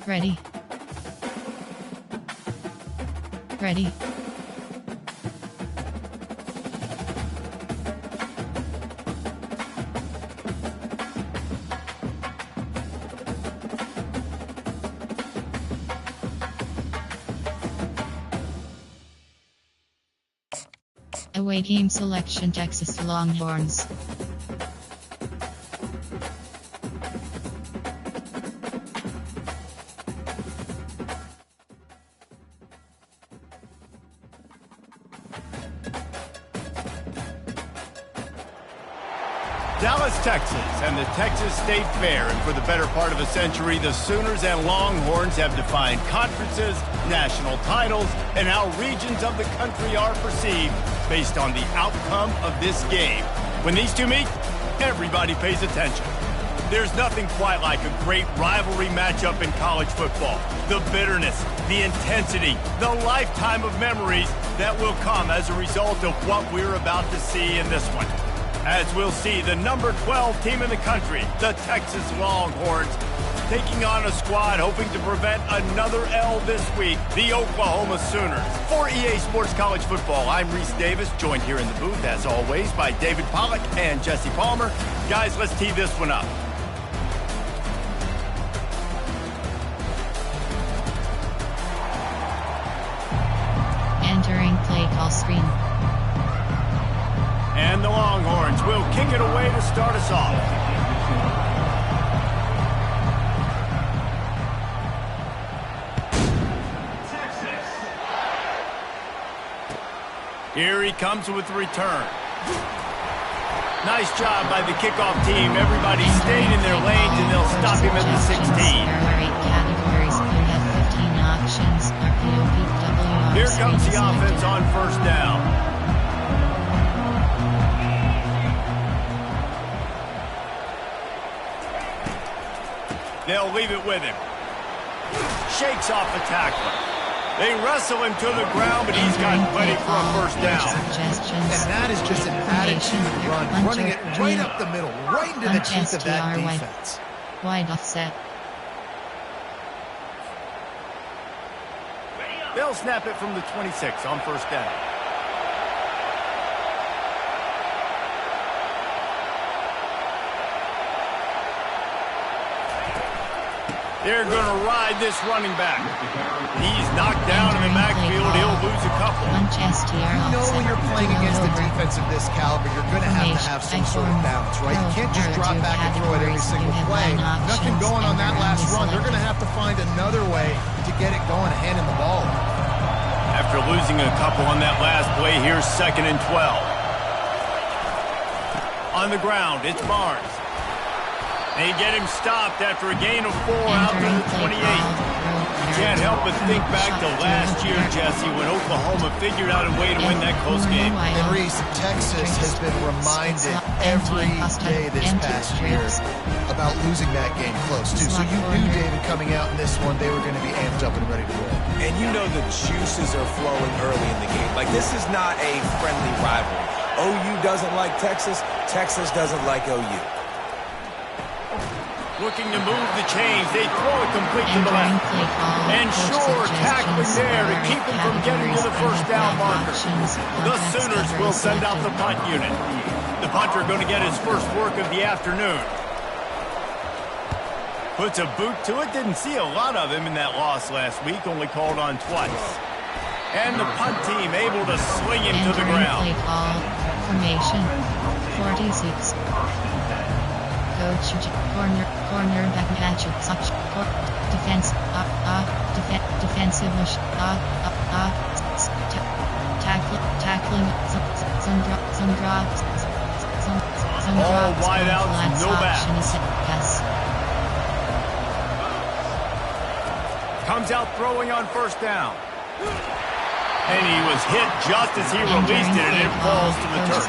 Ready. Ready. Away game selection, Texas Longhorns. Dallas, Texas, and the Texas State Fair. And for the better part of a century, the Sooners and Longhorns have defined conferences, national titles, and how regions of the country are perceived based on the outcome of this game. When these two meet, everybody pays attention. There's nothing quite like a great rivalry matchup in college football. The bitterness, the intensity, the lifetime of memories that will come as a result of what we're about to see in this one. As we'll see, the number 12 team in the country, the Texas Longhorns, taking on a squad hoping to prevent another L this week, the Oklahoma Sooners. For EA Sports College Football, I'm Reese Davis, joined here in the booth, as always, by David Pollack and Jesse Palmer. Guys, let's tee this one up. Entering play call screen. And the Longhorns will kick it away to start us off. Here he comes with the return. Nice job by the kickoff team. Everybody stayed in their lanes, and they'll stop him at the 16. There are 8 categories. You have 15 options. RPOPWR. Here comes the offense on first down. They'll leave it with him. Shakes off the tackler. They wrestle him to the ground, but he's got plenty for a first down. And that is just an attitude run, running it right up the middle, right into the teeth of that defense. Wide offset. They'll snap it from the 26 on first down. They're going to ride this running back. He's knocked down in the backfield. He'll lose a couple. You know when you're playing against a defense of this caliber, you're going to have some sort of balance, right? You can't just drop back and throw it every single play. Nothing going on that last run. They're going to have to find another way to get it going, handing the ball. After losing a couple on that last play, here's 2nd and 12. On the ground, it's Barnes. They get him stopped after a gain of 4 out to the 28. You can't help but think back to last year, Jesse, when Oklahoma figured out a way to win that close game. And Reese, Texas has been reminded every day this past year about losing that game close, too. So you knew, David, coming out in this one, they were going to be amped up and ready to roll. And you know the juices are flowing early in the game. Like, this is not a friendly rivalry. OU doesn't like Texas. Texas doesn't like OU. Looking to move the chains. They throw it complete to the left. And sure, tackling there to keep him from getting to the first down marker. The Sooners will send out the punt unit. The punter going to get his first work of the afternoon. Puts a boot to it. Didn't see a lot of him in that loss last week. Only called on twice. And the punt team able to sling him to the ground. Formation 46. Coach, corner back match, defense, defensive, tackling, some all wide out, no back. Comes out throwing on first down. And he was hit just as he released it, and it falls to the turf.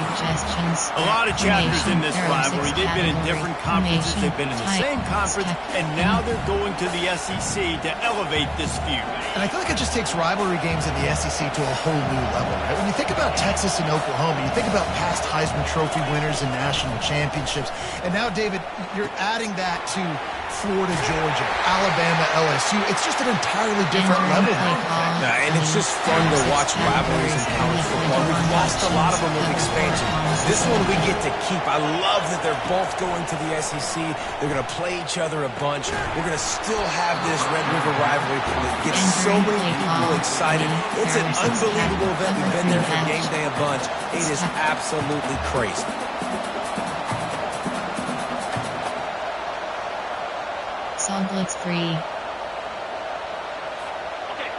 A lot of chapters in this rivalry. They've been in different conferences. They've been in the same conference, and now they're going to the SEC to elevate this feud. And I feel like it just takes rivalry games in the SEC to a whole new level, right? When you think about Texas and Oklahoma, you think about past Heisman Trophy winners and national championships. And now, David, you're adding that to Florida, Georgia, Alabama, LSU. It's just an entirely different level. And it's just fun to watch rivalries in college football. We've lost a lot of them with expansion. This one we get to keep. I love that they're both going to the SEC. They're going to play each other a bunch. We're going to still have this Red River rivalry that gets so many people excited. It's an unbelievable event. We've been there for game day a bunch. It is absolutely crazy. Blitz free.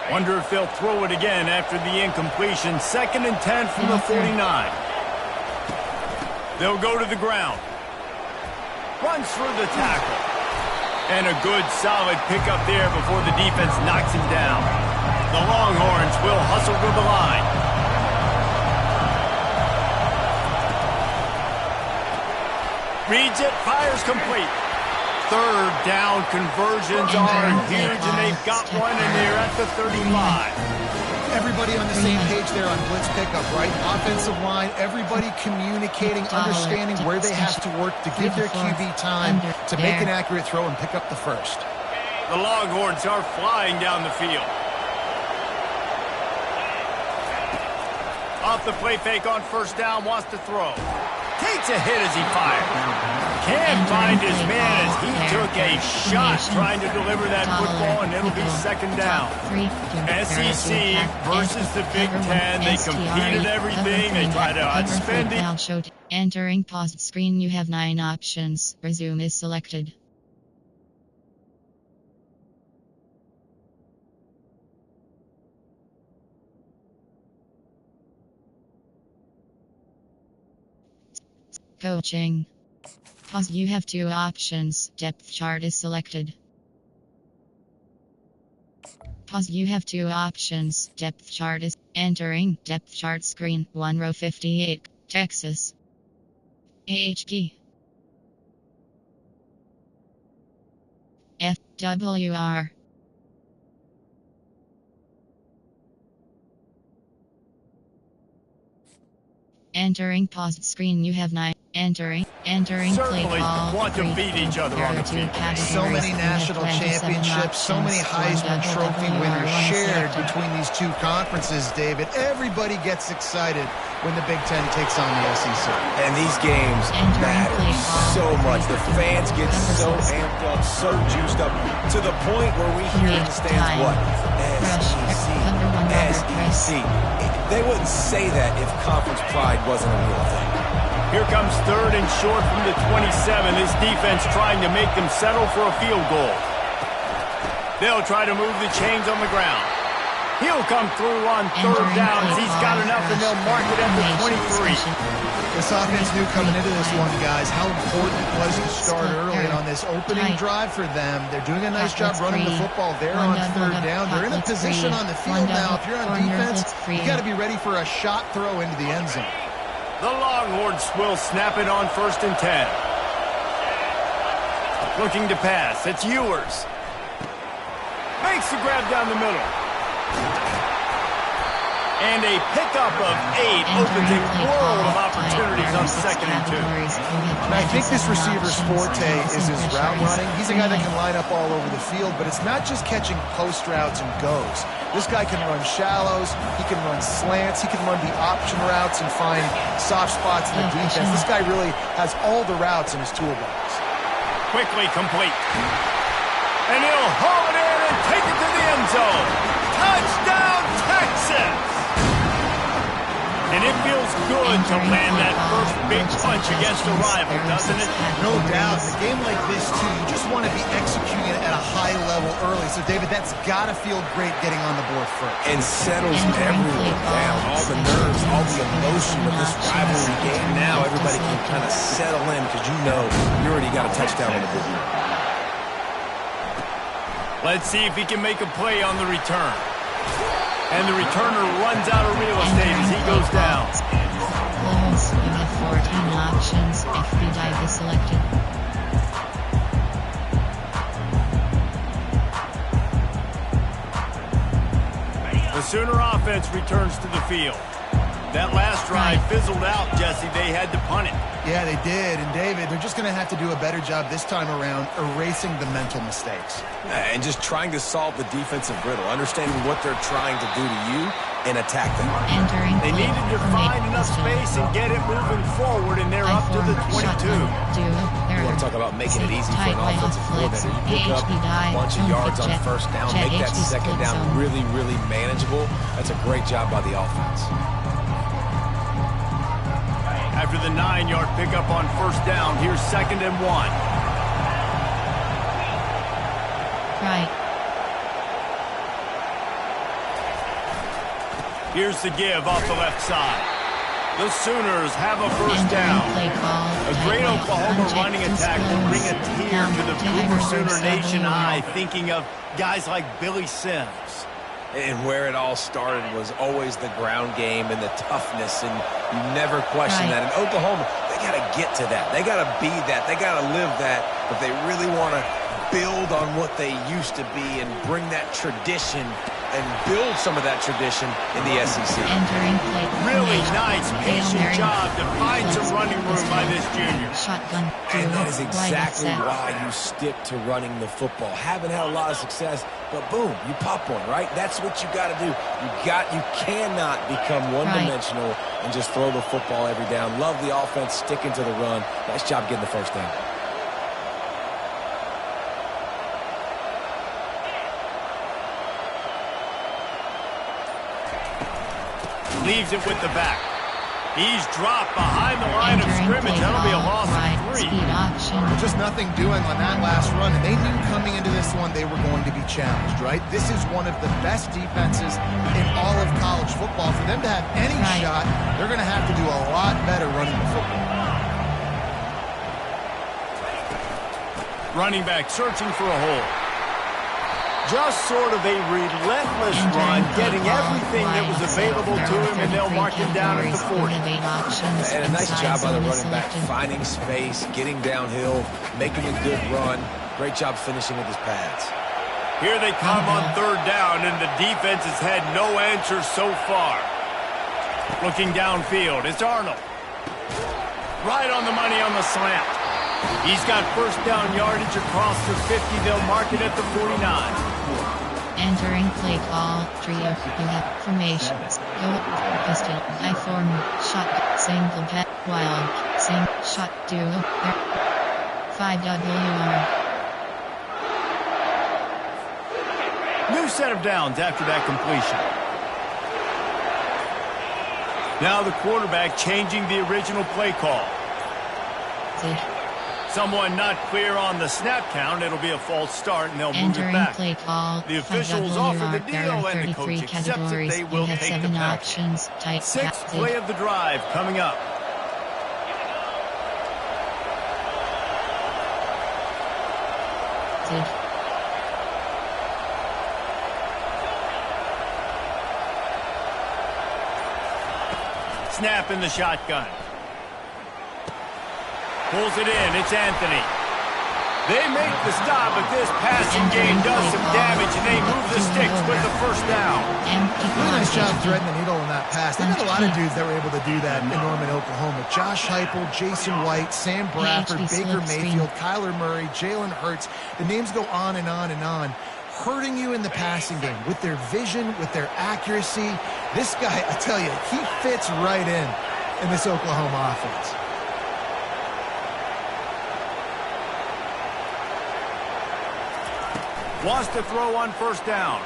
Wonder if they'll throw it again after the incompletion. 2nd and 10 from the 49. They'll go to the ground. Runs through the tackle. And a good solid pickup there before the defense knocks him down. The Longhorns will hustle to the line. Reads it, fires complete. 3rd down conversions are huge, and they've got one, and they're at the 35. Everybody on the same page there on blitz pickup, right? Offensive line, everybody communicating, understanding where they have to work to give their QB time to make an accurate throw and pick up the first. The Longhorns are flying down the field. Off the play fake on 1st down, wants to throw. Takes a hit as he fires. Can't find his man as he took a shot trying to deliver that football, and it'll be 2nd down. SEC versus the Big Ten. They competed everything. They try to outspend it. Entering paused screen, you have 9 options. Resume is selected. Coaching. Pause. You have 2 options. Depth chart is selected. Pause. You have 2 options. Depth chart is entering. Depth chart screen. 1 row 58. Texas. AH key. FWR. Entering paused screen. You have 9. Entering Certainly play ball. want to beat each other on the field. So many national championships, so many Heisman Trophy winners shared between these two conferences, David. Everybody gets excited when the Big Ten takes on the SEC. And these games matter so much. The fans get so amped up, so juiced up, to the point where we hear in the stands, what? SEC. They wouldn't say that if conference pride wasn't a real thing. Here comes 3rd and short from the 27. This defense trying to make them settle for a field goal. They'll try to move the chains on the ground. He'll come through on 3rd down. He's got enough, and they'll mark it at the 23. This offense knew coming into this one, guys, how important it was to start early. And on this opening drive for them, they're doing a nice job running the football there on 3rd down. They're in a position on the field now. If you're on defense, you got to be ready for a shot throw into the end zone. The Longhorns will snap it on 1st and 10. Looking to pass. It's Ewers. Makes the grab down the middle. And a pickup of 8 opens a world of opportunities on 2nd and 2. And I think this receiver's forte is his route running. He's a guy that can line up all over the field, but it's not just catching post routes and goes. This guy can run shallows, he can run slants, he can run the option routes and find soft spots in the defense. This guy really has all the routes in his toolbox. Quickly complete. And he'll haul it in and take it to the end zone. Touchdown, Texas! And it feels good to land that first big punch against a rival, doesn't it? No doubt. In a game like this, too, you just want to be executing it at a high level early. So, David, that's got to feel great getting on the board first. And settles everyone down. All the nerves, all the emotion of this rivalry game. Now everybody can kind of settle in because you know you already got a touchdown on the board. Let's see if he can make a play on the return. And the returner runs out of real estate as he goes down. Close. You have 14 options. FB dive is selected. The Sooner offense returns to the field. That last drive fizzled out, Jesse. They had to punt it. Yeah, they did. And, David, they're just going to have to do a better job this time around erasing the mental mistakes. And just trying to solve the defensive riddle, understanding what they're trying to do to you and attack them. They needed to find enough space and get it moving forward, and they're up to the 22. You want to talk about making it easy for an offensive coordinator. You pick up a bunch of yards on first down, make that second down really, really manageable. That's a great job by the offense. After the 9-yard pickup on first down, here's 2nd and 1. Right. Here's the give off the left side. The Sooners have a first down. A great Oklahoma running attack to bring a tear to the Boomer Sooner Nation eye, thinking of guys like Billy Sims. And where it all started was always the ground game and the toughness, and you never question that. In Oklahoma, they got to get to that. They got to be that. They got to live that. But they really want to build on what they used to be and bring that tradition and build some of that tradition in the SEC. Really nice, patient job to find some running room by this junior. And that is exactly why you stick to running the football. Haven't had a lot of success, but boom, you pop one, right? That's what you got to do. You cannot become one-dimensional and just throw the football every down. Love the offense, sticking to the run. Nice job getting the first down. Leaves it with the back. He's dropped behind the line of scrimmage. That'll be a loss of 3. Just nothing doing on that last run, and they knew coming into this one they were going to be challenged, right? This is one of the best defenses in all of college football. For them to have any shot, they're going to have to do a lot better running the football. Running back searching for a hole. Just sort of a relentless run, getting everything that was available to him, and they'll mark him down at the 40. And a nice job by the running back, finding space, getting downhill, making a good run. Great job finishing with his pads. Here they come on 3rd down, and the defense has had no answers so far. Looking downfield, it's Arnold. Right on the money on the slant. He's got first down yardage across the 50. They'll mark it at the 49. Entering play call, trio, you have formations, go, pistol, I form, shot, single jet, wild, sing, shot, duo, 5WR. New set of downs after that completion. Now the quarterback changing the original play call. Someone not clear on the snap count. It'll be a false start, and they'll move it back. Play call, the officials offer the deal, and the coach accepts it. They will take the penalty. 6th play of the drive coming up. Snap in the shotgun. Pulls it in. It's Anthony. They make the stop, but this passing game does some damage, and they move the sticks with the first down. Really nice job threading the needle in that pass. They got a lot of dudes that were able to do that in Norman, Oklahoma. Josh Heupel, Jason White, Sam Bradford, Baker Mayfield, Kyler Murray, Jalen Hurts. The names go on and on and on. Hurting you in the passing game with their vision, with their accuracy. This guy, I tell you, he fits right in this Oklahoma offense. Wants to throw on first down.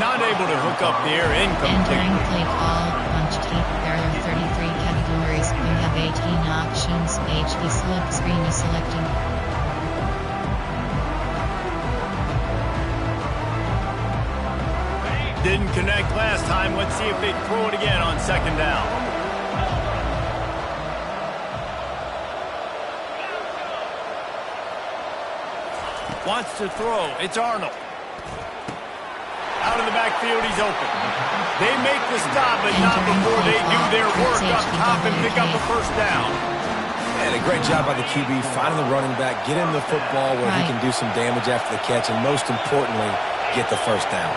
Not able to hook up the air. Incomplete. Entering play call, punch deep. There are 33 categories. You have 18 options. HD slip screen is selected. Didn't connect last time. Let's see if they throw it again on 2nd down. Wants to throw. It's Arnold. Out of the backfield, he's open. They make the stop, but not before they do their work up top and pick up a first down. And a great job by the QB, finding the running back, get him the football where he can do some damage after the catch, and most importantly, get the first down.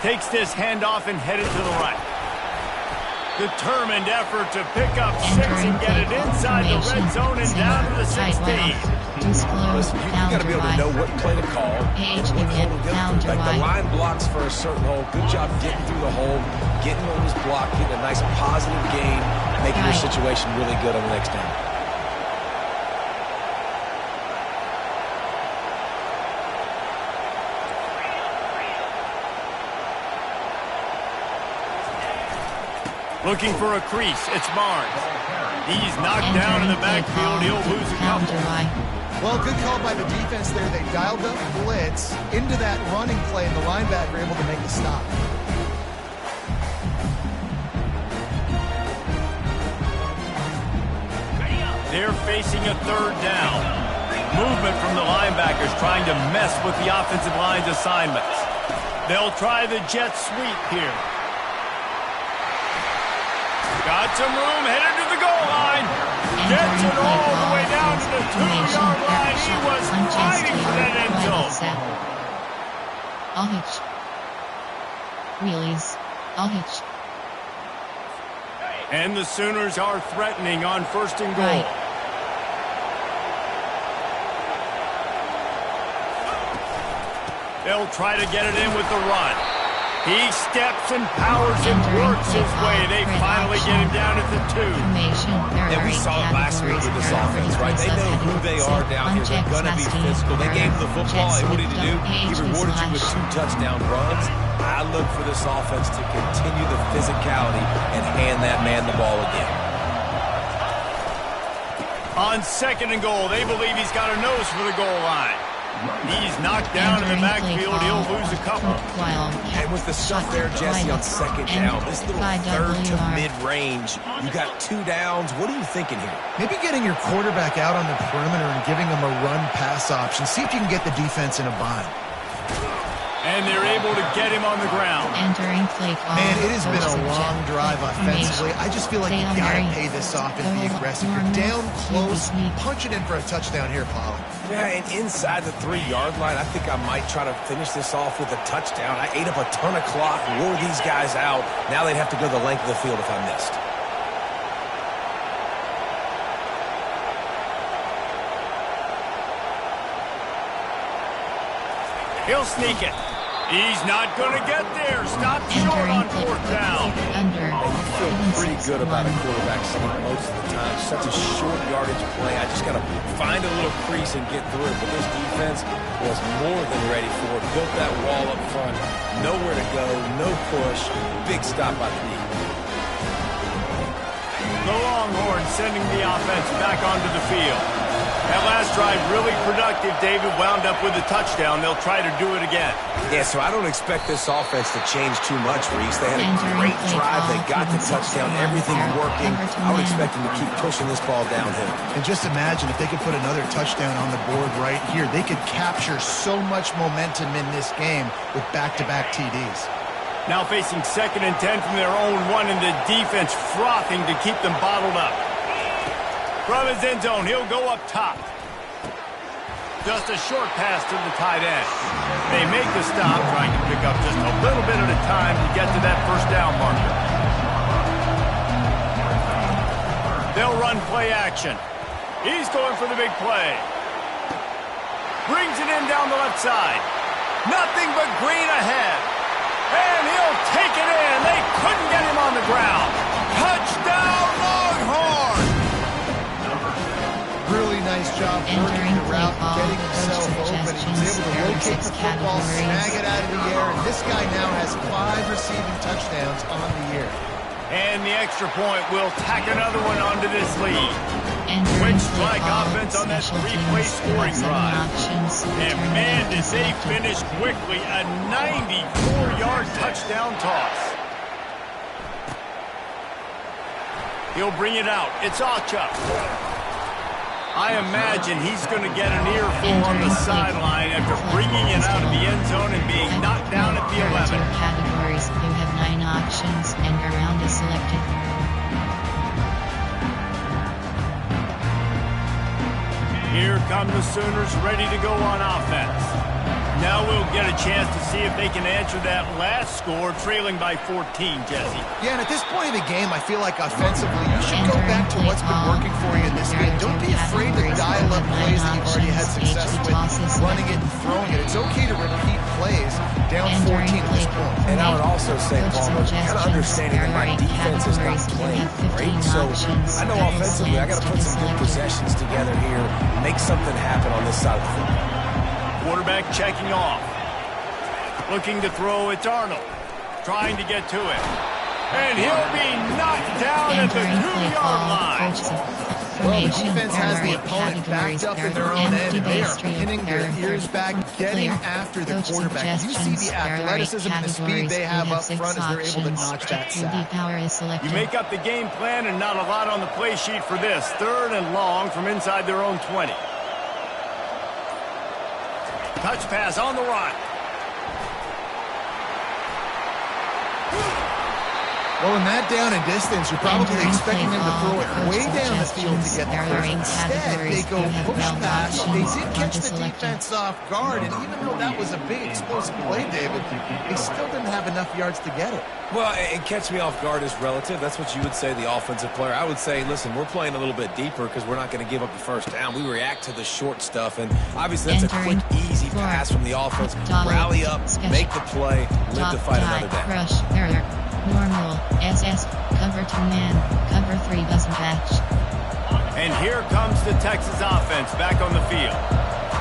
Takes this handoff and headed to the right. Determined effort to pick up 6 and get it inside the red zone and down to the 16. Listen, you got to be able to know what play to call, what hole to go through. Like the line blocks for a certain hole. Good job getting through the hole, getting on his block, getting a nice positive gain, making your situation really good on the next down. Looking for a crease, it's Barnes. He's knocked down in the backfield. He'll lose a couple. Well, good call by the defense there. They dialed up blitz into that running play, and the linebacker able to make the stop. They're facing a 3rd down. Movement from the linebackers trying to mess with the offensive line's assignments. They'll try the jet sweep here. Got some room, headed to the goal line. Gets it all the way down to the 2-yard line. He was fighting for that end zone. I'll hitch. Wheelies. I'll hitch. And the Sooners are threatening on 1st and goal. They'll try to get it in with the run. He steps and powers and works his way. They finally get him down at the 2. And we saw it last week with this offense, right? They know who they are down here. They're going to be physical. They gave him the football, and what did he do? He rewarded you with 2 touchdown runs. I look for this offense to continue the physicality and hand that man the ball again. On 2nd and goal, they believe he's got a nose for the goal line. He's knocked down in the backfield. He'll lose a couple. And with the stuff there, Jesse, on 2nd down, this little 3rd to mid-range, you got 2 downs. What are you thinking here? Maybe getting your quarterback out on the perimeter and giving him a run-pass option. See if you can get the defense in a bind. And they're able to get him on the ground. Entering play call. Man, it has been a long drive offensively. I just feel like you got to pay this off and be aggressive. You're down close. Punch it in for a touchdown here, Paulo. Yeah, and inside the 3-yard line, I think I might try to finish this off with a touchdown. I ate up a ton of clock, wore these guys out. Now they'd have to go the length of the field if I missed. He'll sneak it. He's not going to get there. Stop short on 4th down. You feel pretty good about a quarterback sneak most of the time. Such a short yardage play. I just got to find a little crease and get through it. But this defense was more than ready for it. Built that wall up front. Nowhere to go. No push. Big stop by the D. The Longhorns sending the offense back onto the field. That last drive really productive. David wound up with a touchdown. They'll try to do it again. Yeah, so I don't expect this offense to change too much, Reese. They had a great drive. They got the touchdown. Everything working. I would expect them to keep pushing this ball downhill. And just imagine if they could put another touchdown on the board right here. They could capture so much momentum in this game with back-to-back TDs. Now facing 2nd and 10 from their own 1, and the defense frothing to keep them bottled up. From his end zone, he'll go up top. Just a short pass to the tight end. They make the stop, trying to pick up just a little bit at a time to get to that 1st down marker. They'll run play action. He's going for the big play. Brings it in down the left side. Nothing but green ahead. And he'll take it in. They couldn't get him on the ground. Touchdown, Longhorn! Really nice job working the route, getting himself open. He was able to locate the football, snag it out of the air, and this guy now has 5 receiving touchdowns on the year. And the extra point will tack another one onto this lead. Quick strike offense on that 3-play scoring drive. And man, did they finish quickly. A 94-yard touchdown toss. He'll bring it out. It's Acha. I imagine he's going to get an earful on the sideline after bringing it out of the end zone and being knocked down at the 11. Categories. You have 9 options and your round is selected. Here come the Sooners ready to go on offense. Now Now we'll get a chance to see if they can answer that last score, trailing by 14, Jesse. Yeah, and at this point of the game, I feel like offensively, you should go back to what's been working for you in this game. Don't be afraid to dial up plays that you've already had success with, running it and throwing it. It's okay to repeat plays down 14 at this point. And I would also say, Palmer, kind of understanding that my defense is not playing great. So I know offensively, I got to put some good possessions together here, make something happen on this side of the football. Quarterback checking off. Looking to throw, it's Arnold. Trying to get to it. And he'll be knocked down at the 2-yard line. Well, the defense has the opponent backed up in their own end, and they are pinning their ears back, getting after the quarterback. You see the athleticism and the speed they have up front as they're able to notch that sack. You make up the game plan and not a lot on the play sheet for this. 3rd and long from inside their own 20. Touch pass on the run. Well, in that down and distance, you're probably expecting them to throw it way down the field to get the first. Instead, they go push pass. They did catch the defense off guard, and even though that was a big explosive play, David, they still didn't have enough yards to get it. Well, and catch me off guard is relative. That's what you would say, the offensive player. I would say, listen, we're playing a little bit deeper because we're not going to give up the first down. We react to the short stuff, and obviously that's a quick, easy pass from the offense. Rally up, make the play, live to fight another day. Normal, SS, cover 2 man, cover 3 doesn't match. And here comes the Texas offense back on the field.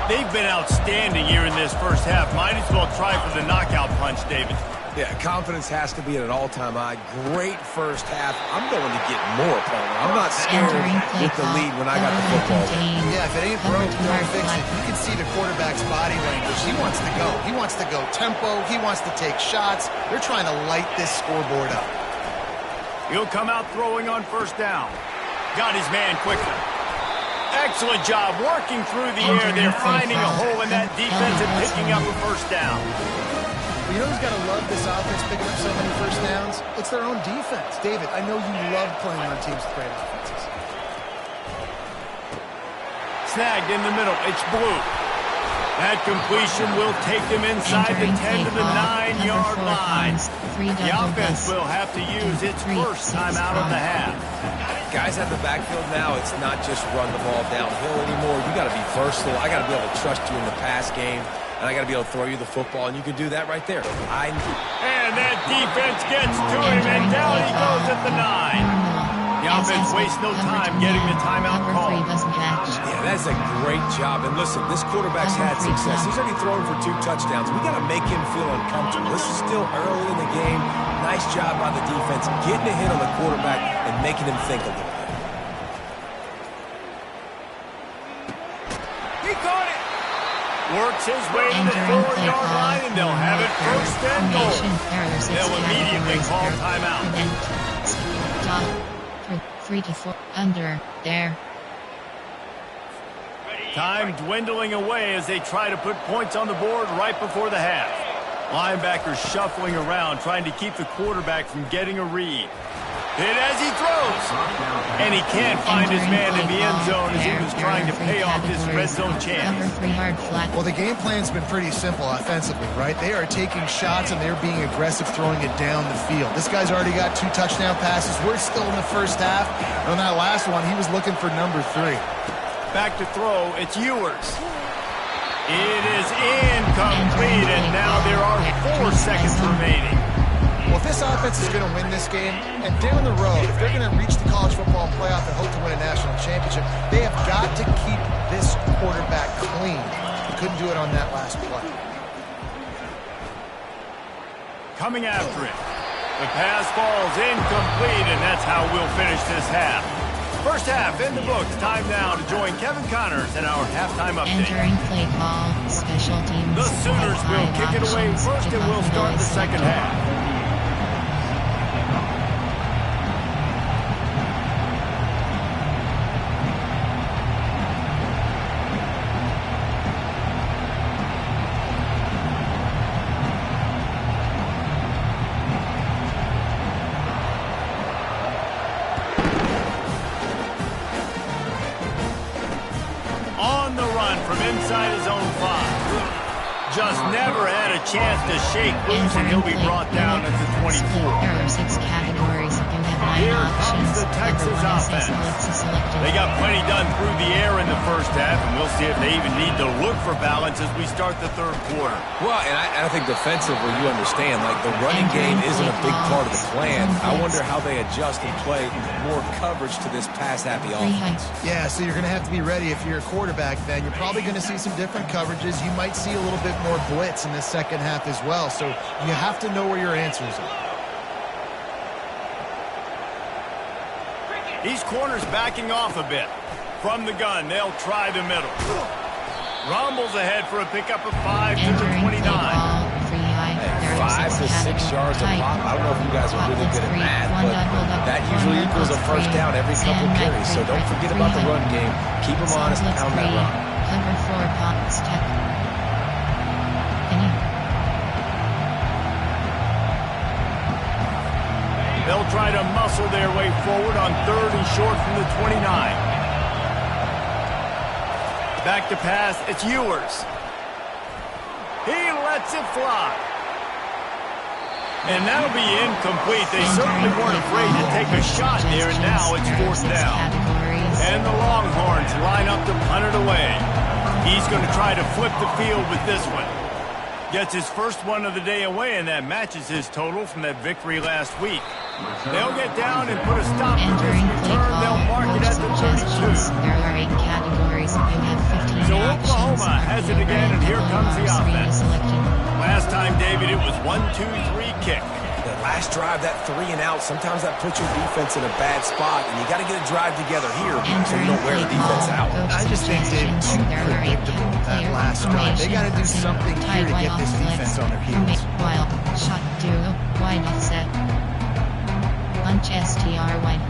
They've been outstanding here in this first half. Might as well try for the knockout punch, David. Yeah, confidence has to be at an all-time high. Great first half. I'm going to get more, Palmer. I'm not scared with the lead when I got the football. Yeah, if it ain't broke, don't fix it. You can see the quarterback's body language. He wants to go. He wants to go tempo. He wants to take shots. They're trying to light this scoreboard up. He'll come out throwing on first down. Got his man quickly. Excellent job working through the air. They're finding a hole in that defense and picking up a first down. You know who's got to love this offense picking up so many first downs? It's their own defense. David, I know you love playing on teams with great offenses. Snagged in the middle. It's Blue. That completion will take them inside the 10 to the 9-yard line. The offense will have to use its first time out of the half. Guys at the backfield now, it's not just run the ball downhill anymore. You got to be versatile. I got to be able to trust you in the pass game. And I got to be able to throw you the football, and you can do that right there. And that defense gets to him, and down he goes at the 9. The offense wastes no time getting the timeout call. Yeah, that's a great job. And listen, this quarterback's had success. He's already thrown for 2 touchdowns. We got to make him feel uncomfortable. This is still early in the game. Nice job by the defense, getting a hit on the quarterback and making him think a little bit. He caught it. Works his way to the 4-yard line, and they'll have it first and goal. They'll immediately call timeout. 3 to 4 under there. Time dwindling away as they try to put points on the board right before the half. Linebackers shuffling around, trying to keep the quarterback from getting a read. Hit as he throws. And he can't find his man in the end zone as he was trying to pay off his red zone chance. Well, the game plan's been pretty simple offensively, right? They are taking shots and they're being aggressive, throwing it down the field. This guy's already got 2 touchdown passes. We're still in the first half. And on that last one, he was looking for number 3. Back to throw, it's Ewers. It is incomplete, and now there are 4 seconds remaining. Well, if this offense is going to win this game, and down the road, if they're going to reach the college football playoff and hope to win a national championship, they have got to keep this quarterback clean. He couldn't do it on that last play. Coming after it. The pass falls incomplete, and that's how we'll finish this half. First half in the books. Time now to join Kevin Connors in our halftime update. Entering play call, special teams. The Sooners will kick it away first, and we'll start the second half. just never had a chance to shake loose, and he'll be brought down at the 24. There are 6 categories. You have 9 Here options. comes the Texas offense. They got plenty done through the air in the first half, and we'll see if they even need to look for balance as we start the third quarter. Well, and I think defensively, you understand, like the running game isn't a big part of the plan. I wonder how they adjust and play more coverage to this pass-happy offense. Yeah, so you're going to have to be ready if you're a quarterback then. You're probably going to see some different coverages. You might see a little bit more blitz in the second half as well. So you have to know where your answers are. These corners backing off a bit. From the gun, they'll try the middle. Rumbles ahead for a pickup of 5 to the 29. 5 to 6 yards a pop. I don't know if you guys are really good at math, but that usually equals a first down every couple carries. So don't forget about the run game. Keep them honest and pound that rock. Cover 4 pop step. They'll try to muscle their way forward on 3rd and short from the 29. Back to pass, it's Ewers. He lets it fly. And that'll be incomplete. They certainly weren't afraid to take a shot there, and now it's 4th down. And the Longhorns line up to punt it away. He's going to try to flip the field with this one. Gets his first one of the day away, and that matches his total from that victory last week. They'll get down and put a stop to this return. They'll mark it at the 32. There are 8 categories. You have 15 So Oklahoma has it again, and here comes the offense. Last time, David, it was 1-2-3 kick. The last drive, that 3 and out, sometimes that puts your defense in a bad spot, and you got to get a drive together here so you don't wear the defense out. I just think they're too predictable that last drive. They got to do something here to get this defense on their heels. Wild shot duo, wide offset. Punch STR wide.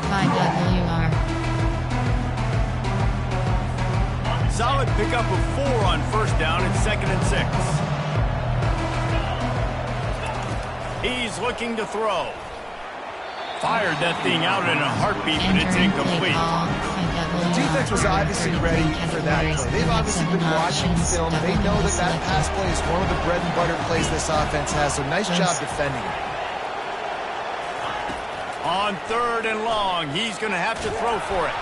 5WR. Solid pickup of 4 on first down and 2nd and 6. He's looking to throw. Fired that thing out in a heartbeat, but it's incomplete. The defense was obviously ready for that play. They've obviously been watching film. They know that that pass play is one of the bread and butter plays this offense has, so nice job defending it. On 3rd and long, he's going to have to throw for it.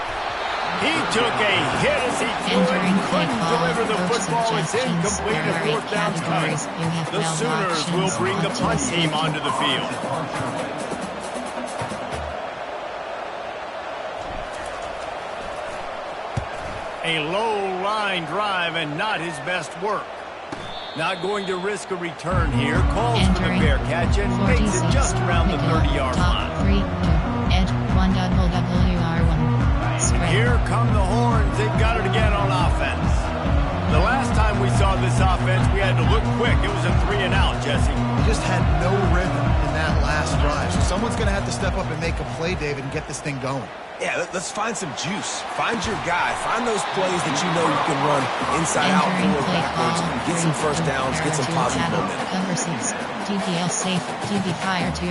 He took a hit as he threw it. He couldn't deliver the football. It's incomplete. The 4th down's coming. The Sooners will bring the punt team onto the field. A low line drive and not his best work. Not going to risk a return here. Calls for the fair catch and makes it just around the 30-yard line. Edge 1WR1. Here come the Horns. They've got it again on offense. The last time we saw this offense, we had to look quick. It was a 3 and out, Jesse. They just had no rhythm in that last drive. So someone's going to have to step up and make a play, David, and get this thing going. Yeah, let's find some juice. Find your guy. Find those plays that you know you can run inside out, forward, backwards. Get some first downs. Get some positive momentum. Number 6, DPL safe, DB fire 2.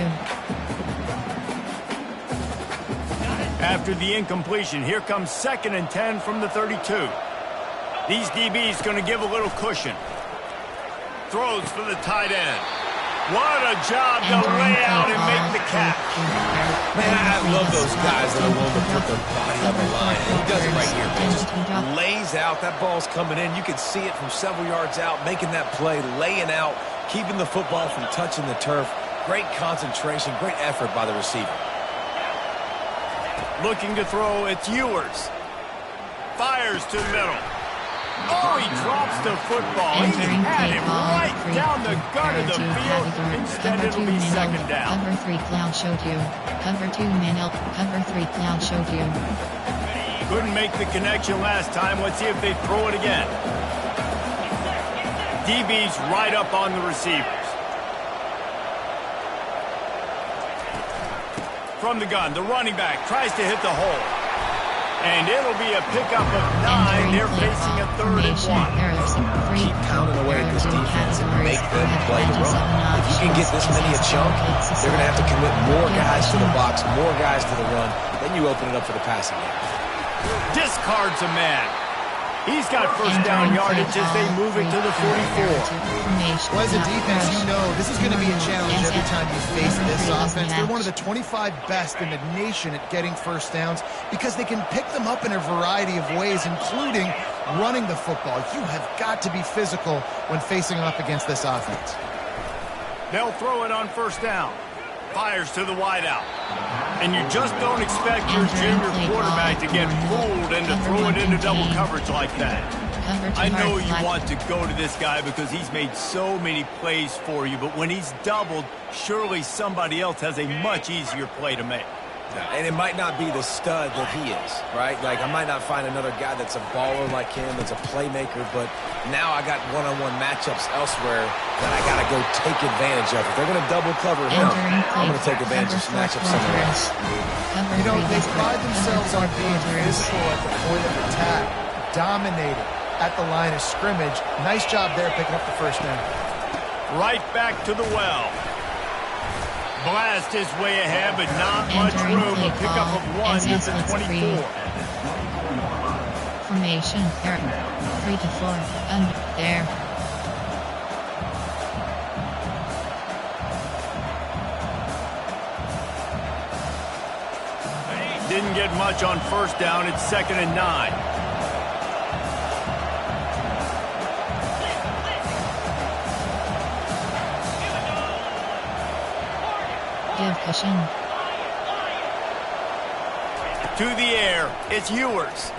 After the incompletion, here comes 2nd and 10 from the 32. These DBs going to give a little cushion. Throws for the tight end. What a job to lay out and make the catch. Man, I love those guys that are willing to put their body on the line. And he does it right here, man. Just lays out. That ball's coming in. You can see it from several yards out, making that play, laying out, keeping the football from touching the turf. Great concentration, great effort by the receiver. Looking to throw, it's Ewers. Fires to the middle. Oh, he drops the football. He had him right down the gut of the field. Instead, it'll be 2nd down. Cover 3 cloud show 2. Cover 2 middle. Cover 3 cloud show 2. Couldn't make the connection last time. Let's see if they throw it again. DB's right up on the receivers. From the gun, the running back tries to hit the hole. And it'll be a pickup of 9. They're facing a 3rd and 1. Keep pounding away at this defense and make them play the run. If you can get this many a chunk, they're going to have to commit more guys to the box, more guys to the run. Then you open it up for the passing game. Discards a man. He's got first down yardage as they move it to the 44. Well, as a defense, you know this is going to be a challenge every time you face this offense. They're one of the 25 best in the nation at getting first downs because they can pick them up in a variety of ways, including running the football. You have got to be physical when facing off against this offense. They'll throw it on first down. Fires to the wideout. And you just don't expect your junior quarterback to get fooled into throwing into double coverage like that. I know you want to go to this guy because he's made so many plays for you, but when he's doubled, surely somebody else has a much easier play to make. And it might not be the stud that he is, right? Like, I might not find another guy that's a baller like him, that's a playmaker, but now I got one-on-one matchups elsewhere that I got to go take advantage of. If they're going to double cover him, I'm going to take advantage of some matchups somewhere else. You know, they pride themselves on being physical at the point of attack, dominating at the line of scrimmage. Nice job there picking up the first down. Right back to the well. Blast his way ahead, but not much room. A pickup of 1 to the 24. Formation, 3 to 4, under, there. Didn't get much on first down. It's 2nd and 9. Give cushion. To the air, it's Ewers.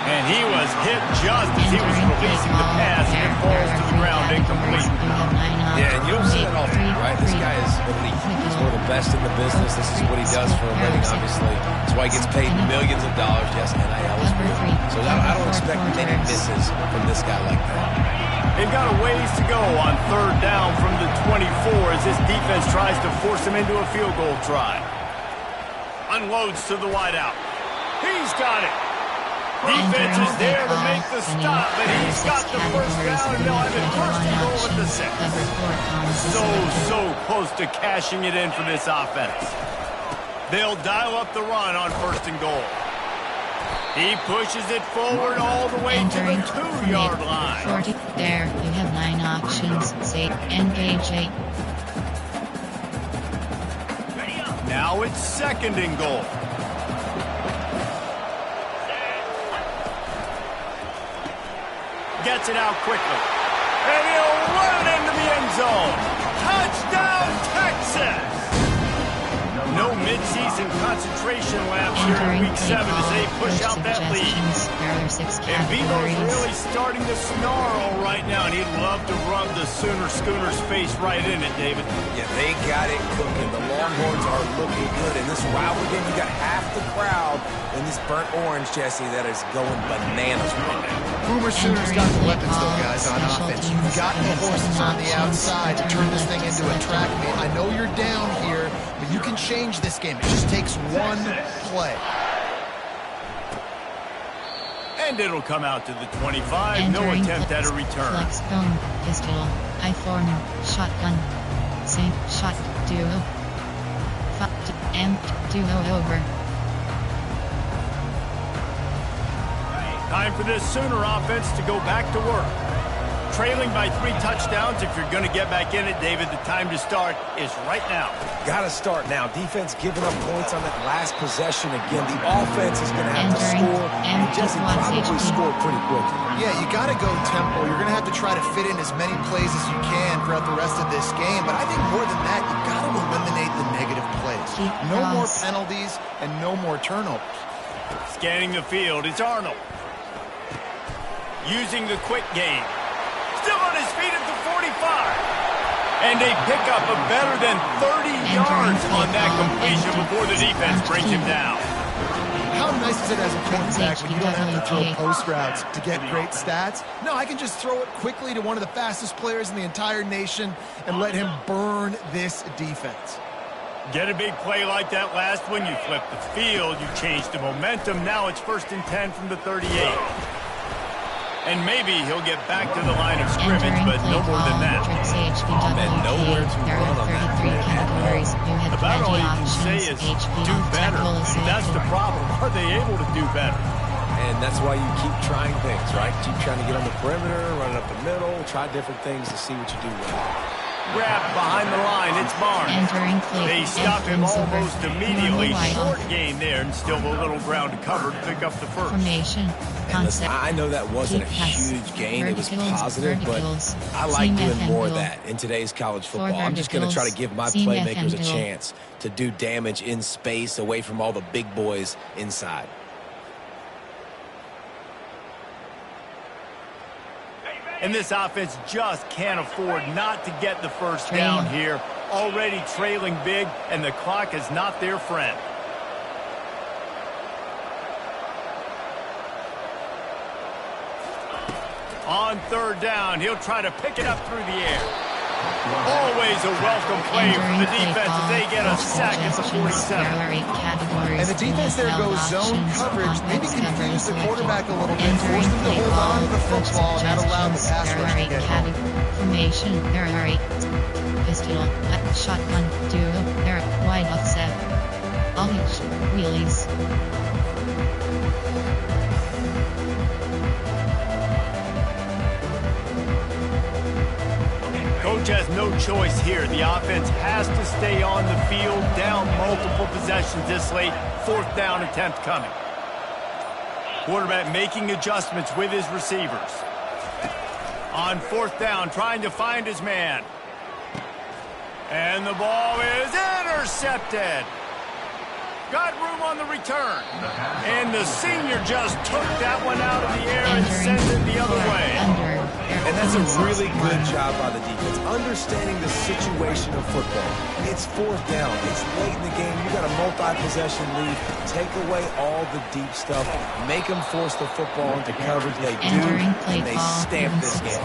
And he was hit just as he was releasing the pass, and it falls to the ground incomplete. Yeah, and you don't see that often, right? This guy is elite. He's one of the best in the business. This is what he does for a living, obviously. That's why he gets paid millions of dollars. Yes, NIL is real. So I don't expect many misses from this guy like that. They've got a ways to go on 3rd down from the 24 as this defense tries to force him into a field goal try. Unloads to the wideout. He's got it. Defense is there to make the stop, but he's got the first down, and they'll have it 1st and goal at the 6. So close to cashing it in for this offense. They'll dial up the run on 1st and goal. He pushes it forward all the way to the 2-yard line. 40. There, you have 9 options. Say, engage 8. Now it's 2nd and goal. Gets it out quickly. And he'll run it into the end zone. Touchdown, Texas! No midseason concentration laps here in Week 7 as they push out that lead. And Bevo's really starting to snarl right now, and he'd love to rub the Sooner Schooner's face right in it, David. Yeah, they got it cooking. The Longhorns are looking good. And this rivalry game, you got half the crowd in this burnt orange, Jesse, that is going bananas right now. Boomer Sooners got the weapons, though, guys, on offense. You've got the horses on the outside to turn this thing into a track meet. I know you're down here, but you can change this game. It just takes one play. And it'll come out to the 25. No attempt at a return. Flex bone, pistol, I-form, shotgun, sink, shot, duo. Duo over. Time for this Sooner offense to go back to work. Trailing by 3 touchdowns. If you're going to get back in it, David, the time to start is right now. Got to start now. Defense giving up points on that last possession again. The offense is going to have to score, and Jesse probably scored pretty quickly. Yeah, you got to go tempo. You're going to have to try to fit in as many plays as you can throughout the rest of this game. But I think more than that, you got to eliminate the negative plays. No more penalties and no more turnovers. Scanning the field, it's Arnold. Using the quick game. Still on his feet at the 45. And a pickup of better than 30 yards on that completion before the defense brings him down. How nice is it as a quarterback when you don't have to throw post routes to get great stats? No, I can just throw it quickly to one of the fastest players in the entire nation and let him burn this defense. Get a big play like that last one, you flip the field, you change the momentum. Now it's 1st and 10 from the 38. And maybe he'll get back to the line of scrimmage, but no more than that. And nowhere to run on that. About all you can say is do better. That's the problem. Are they able to do better? And And that's why you keep trying things, right? Keep trying to get on the perimeter, run it up the middle, try different things to see what you do well. Grab behind the line, it's Barnes. Entering play. They stop him almost immediately. Short gain there, and still a little ground to cover to pick up the first. Formation. Listen, I know that wasn't a huge gain. It was positive, but I like doing more of that in today's college football. I'm just going to try to give my playmakers a chance to do damage in space away from all the big boys inside. And this offense just can't afford not to get the first down here. Already trailing big, and the clock is not their friend. On third down, he'll try to pick it up through the air. Always a welcome play from the defense as they get a sack at the 47. And the defense there goes zone coverage, maybe confuse the quarterback a little bit, force them to hold on to the football, and that allowed the pass rush to get home. Formation, pistol, shotgun, duo, wide offset, unleash, wheelies. Coach has no choice here. The offense has to stay on the field, down multiple possessions this late. Fourth down attempt coming. Quarterback making adjustments with his receivers. On fourth down, trying to find his man. And the ball is intercepted. Got room on the return. And the senior just took that one out of the air and sent it the other way. And that's a really good job by the defense, understanding the situation of football. It's fourth down. It's late in the game. You got a multi-possession lead. Take away all the deep stuff. Make them force the football into coverage. They do, and they stamp this game.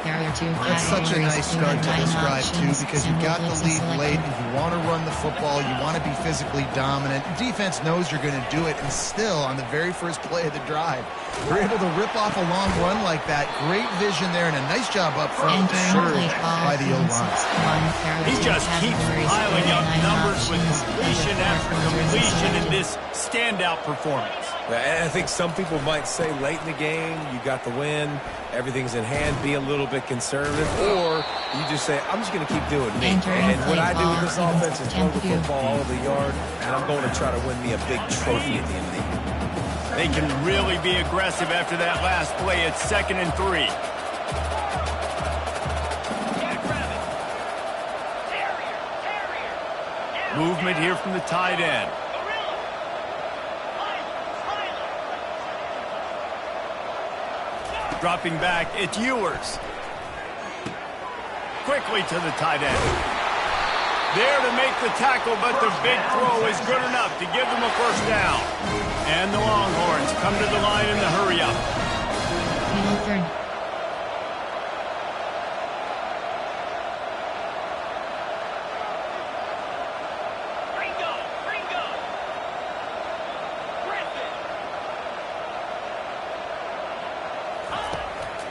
That's such a nice start to this drive, too, because you got the lead late. If you want to run the football, you want to be physically dominant. The defense knows you're going to do it, and still, on the very first play of the drive, you're able to rip off a long run like that. Great vision there, and a nice job up front, served by the O-line. He just keeps piling up numbers with completion after completion in this standout performance. And I think some people might say late in the game, you got the win, everything's in hand, be a little bit conservative, or you just say, I'm just going to keep doing me. And what I do with this offense is throw the football all over the yard, and I'm going to try to win me a big trophy at the end of the year. They can really be aggressive after that last play. It's 2nd and 3. Movement here from the tight end. Dropping back, it's Ewers. Quickly to the tight end. There to make the tackle, but the big throw is good enough to give them a first down. And the Longhorns come to the line in the hurry-up.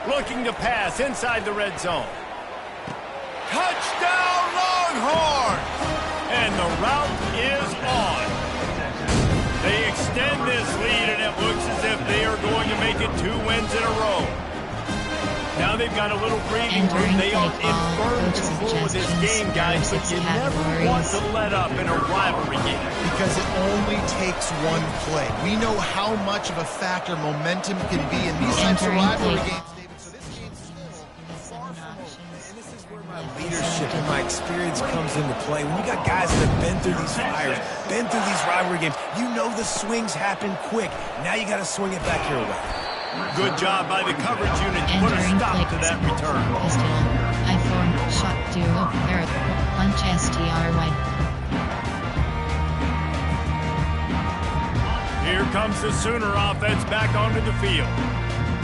Looking to pass inside the red zone. Touchdown, Longhorns! And the route is on. They extend this lead, and it looks as if they are going to make it 2 wins in a row. Now they've got a little breathing room. They are in firm control of this game, guys, but you never want to let up in a rivalry game. Because it only takes one play. We know how much of a factor momentum can be in these types of rivalry games. Leadership and my experience comes into play. When you got guys that have been through these fires, been through these rivalry games, you know the swings happen quick. Now you got to swing it back your way. Good job by the coverage unit to put a stop to that return. I form shot duo, punch STRY. Here comes the Sooner offense back onto the field.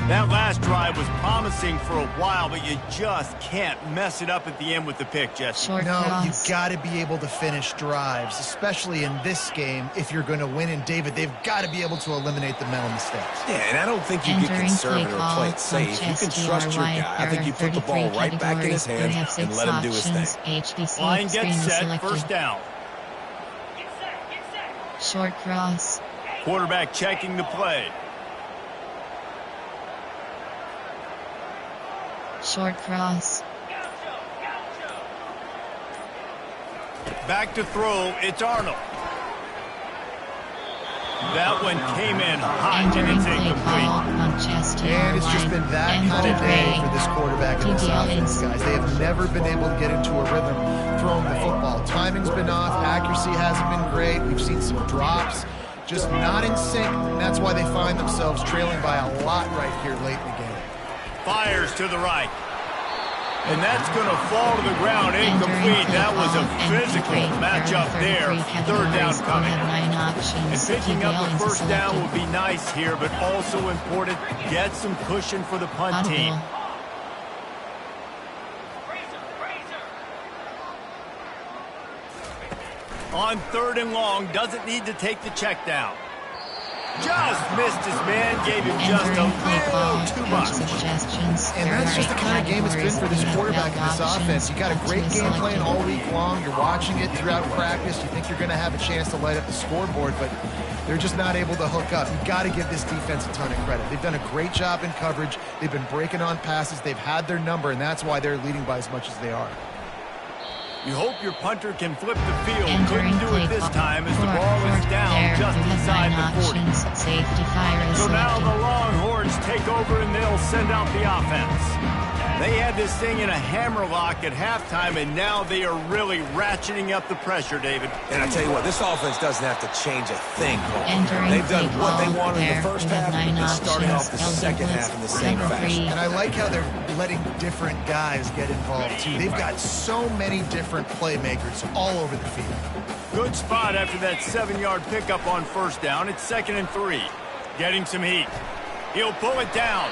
That last drive was promising for a while, but you just can't mess it up at the end with the pick, Jesse. No, you've got to be able to finish drives, especially in this game. If you're going to win, and David, they've got to be able to eliminate the mental mistakes. Yeah, and I don't think you get conservative or play it safe. You can trust your guy. I think you put the ball right back in his hands and let him do his thing. Line gets set, first down. Short cross. Quarterback checking the play. Short cross. Back to throw, it's Arnold. That one came in hot and it's incomplete. And it's just been that kind of day for this quarterback and this offense, guys. They have never been able to get into a rhythm throwing the football. Timing's been off, accuracy hasn't been great. We've seen some drops, just not in sync, and that's why they find themselves trailing by a lot right here late in the game. Fires to the right. And that's going to fall to the ground incomplete. That was a physical matchup there. Third down coming. And picking up the first down will be nice here, but also important, get some cushion for the punt team. On third and long, doesn't need to take the check down. Just missed his man, gave him just a little too much. And that's just the kind of game it's been for this quarterback and this offense. You got a great game plan all week long. You're watching it throughout practice. You think you're going to have a chance to light up the scoreboard, but they're just not able to hook up. You got to give this defense a ton of credit. They've done a great job in coverage. They've been breaking on passes. They've had their number, and that's why they're leading by as much as they are. You hope your punter can flip the field. Couldn't do it this time as the ball is down just inside the 40. So now the Longhorns take over and they'll send out the offense. They had this thing in a hammerlock at halftime, and now they are really ratcheting up the pressure, David. And I tell you what, this offense doesn't have to change a thing. They've done what they wanted in the first half, and they're starting off the second half in the same fashion. And I like how they're letting different guys get involved, too. They've got so many different playmakers all over the field. Good spot after that 7-yard pickup on first down. It's 2nd and 3. Getting some heat. He'll pull it down.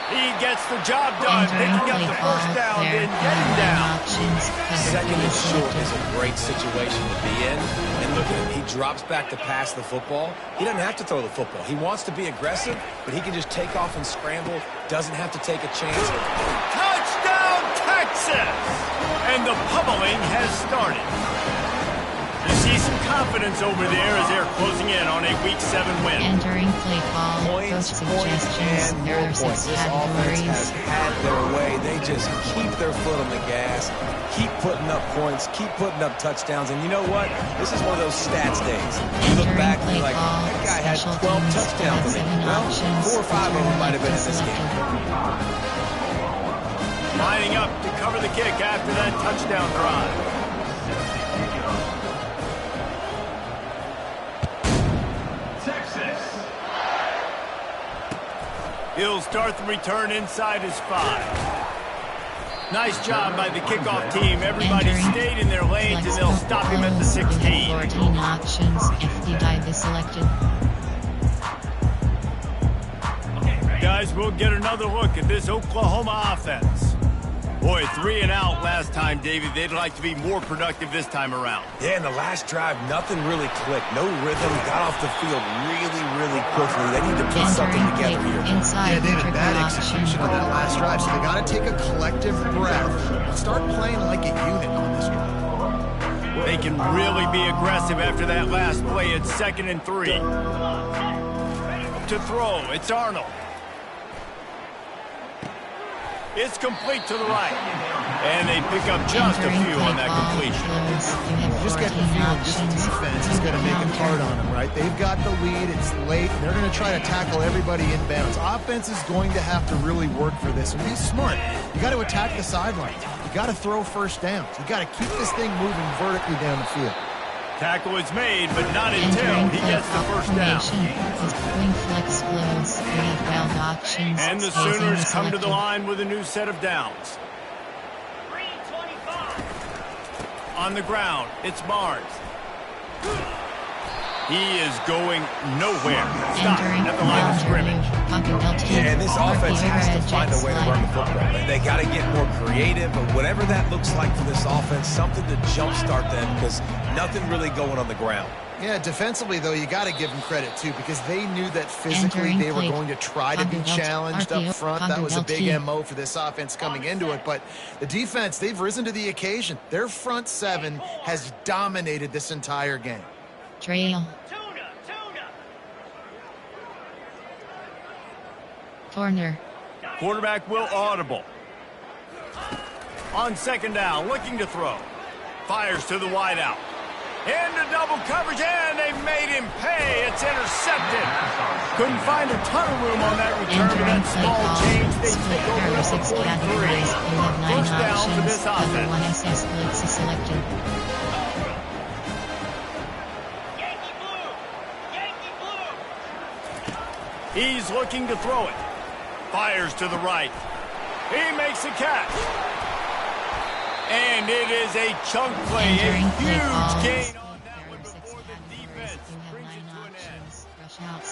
He gets the job done, picking up the first down, then getting down. Second and short is a great situation to be in. And look at him. He drops back to pass the football. He doesn't have to throw the football. He wants to be aggressive, but he can just take off and scramble. Doesn't have to take a chance. Touchdown, Texas! And the pummeling has started. You see some confidence over there as they're closing in on a Week 7 win. Entering play call, coach suggestions, there are 6 This offense has categories. had their way. They just keep their foot on the gas, keep putting up points, keep putting up touchdowns. And you know what? This is one of those stats days. You look back and you're like, that guy had 12 touchdowns. Well, 4 or 5 of them might have been in this game. Lining up to cover the kick after that touchdown drive. He'll start the return inside his 5. Nice job by the kickoff team. Everybody stayed in their lanes, and they'll stop him at the 16. 14 options if the dive is selected. Guys, we'll get another look at this Oklahoma offense. Boy, 3 and out last time, David. They'd like to be more productive this time around. Yeah, in the last drive, nothing really clicked. No rhythm. Got off the field really quickly. They need to put something together here. Yeah, David, bad execution on that last drive. So they got to take a collective breath and start playing like a unit on this one. They can really be aggressive after that last play. It's 2nd and 3. To throw, it's Arnold. It's complete to the right. And they pick up just a few on that completion. You just get the feeling this defense is going to make it hard on them, right? They've got the lead. It's late. They're going to try to tackle everybody inbounds. Offense is going to have to really work for this. And be smart. You got to attack the sidelines. You got to throw first downs. You got to keep this thing moving vertically down the field. Tackle is made, but not until he gets the first down. And the Sooners come to the line with a new set of downs. On the ground, it's Barnes. He is going nowhere. Stop at the line of scrimmage. Yeah, and this offense has to find a way to run the football. They got to get more creative, but whatever that looks like for this offense, something to jumpstart them because nothing really going on the ground. Yeah, defensively, though, you got to give them credit, too, because they knew that physically they were going to try to be challenged up front. That was a big MO for this offense coming into it. But the defense, they've risen to the occasion. Their front 7 has dominated this entire game. Trail. Corner. Quarterback will audible. On second down, looking to throw. Fires to the wideout. Into double coverage, and they made him pay. It's intercepted. Couldn't find a ton of room on that return, but that small change, they take over at the 43. First down for this offense. Selected. He's looking to throw it. Fires to the right. He makes a catch. And it is a chunk play, a huge gain on that one before the defense brings it to an end.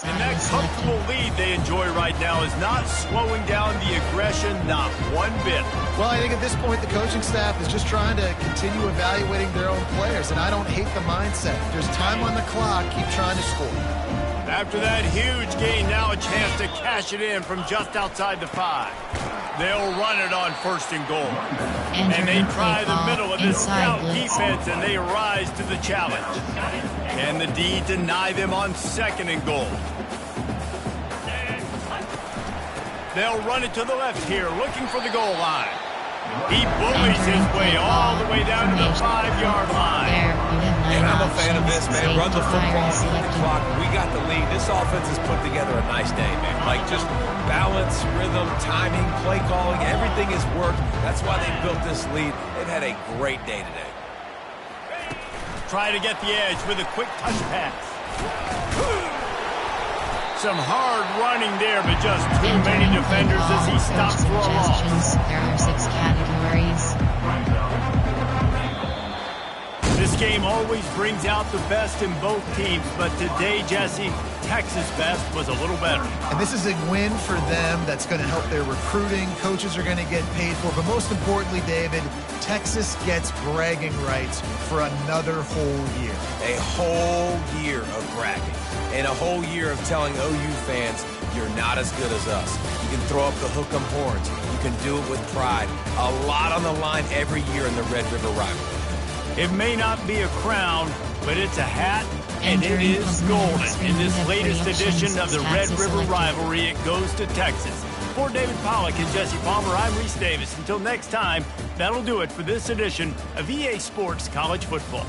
And that comfortable lead they enjoy right now is not slowing down the aggression, not one bit. Well, I think at this point the coaching staff is just trying to continue evaluating their own players, and I don't hate the mindset. There's time on the clock, keep trying to score. After that huge gain, now a chance to cash it in from just outside the 5. They'll run it on first and goal. And they try the middle of this scout defense, and they rise to the challenge. Can the D deny them on second and goal? They'll run it to the left here, looking for the goal line. He bullies his way all the way down to the 5-yard line. And I'm a fan of this, man. Run the football, eat the clock. We got the lead. This offense has put together a nice day, man. Like, just balance, rhythm, timing, play calling, everything has worked. That's why they built this lead. They've had a great day today. Try to get the edge with a quick touch pass. Some hard running there, but just too many defenders as he stops for a loss. There are 6 categories. This game always brings out the best in both teams, but today, Jesse, Texas' best was a little better. And this is a win for them that's going to help their recruiting. Coaches are going to get paid for. But most importantly, David, Texas gets bragging rights for another whole year. A whole year of bragging. And a whole year of telling OU fans, you're not as good as us. You can throw up the hook 'em horns. You can do it with pride. A lot on the line every year in the Red River rivalry. It may not be a crown, but it's a hat, and it is golden. In this latest edition of the Red River rivalry, it goes to Texas. For David Pollack and Jesse Palmer, I'm Reese Davis. Until next time, that'll do it for this edition of EA Sports College Football.